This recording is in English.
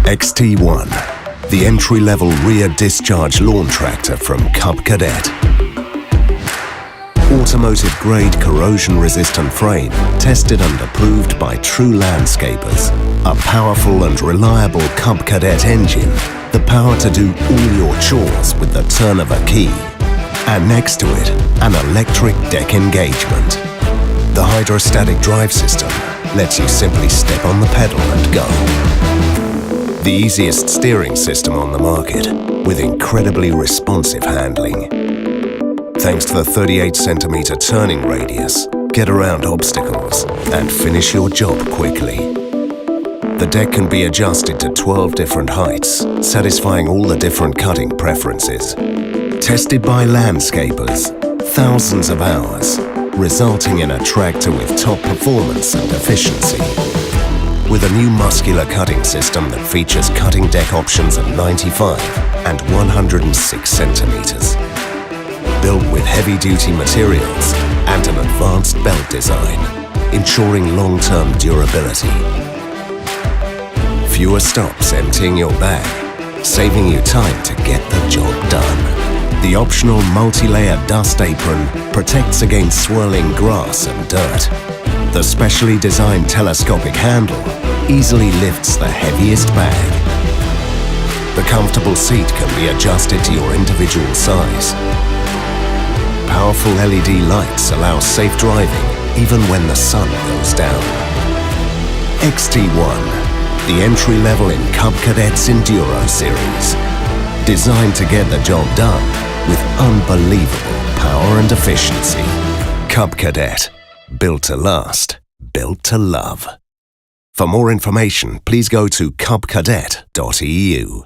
XT1, the entry-level rear discharge lawn tractor from Cub Cadet. Automotive-grade corrosion-resistant frame, tested and approved by true landscapers. A powerful and reliable Cub Cadet engine, the power to do all your chores with the turn of a key. And next to it, an electric deck engagement. The hydrostatic drive system lets you simply step on the pedal and go. The easiest steering system on the market, with incredibly responsive handling. Thanks to the 38cm turning radius, get around obstacles and finish your job quickly. The deck can be adjusted to 12 different heights, satisfying all the different cutting preferences. Tested by landscapers, thousands of hours, resulting in a tractor with top performance and efficiency. With a new muscular cutting system that features cutting deck options at 95 and 106 centimeters. Built with heavy-duty materials and an advanced belt design, ensuring long-term durability. Fewer stops emptying your bag, saving you time to get the job done. The optional multi-layer dust apron protects against swirling grass and dirt. The specially designed telescopic handle easily lifts the heaviest bag. The comfortable seat can be adjusted to your individual size. Powerful LED lights allow safe driving even when the sun goes down. XT1, the entry-level in Cub Cadet's Enduro series. Designed to get the job done with unbelievable power and efficiency. Cub Cadet. Built to last, built to love. For more information, please go to cubcadet.eu.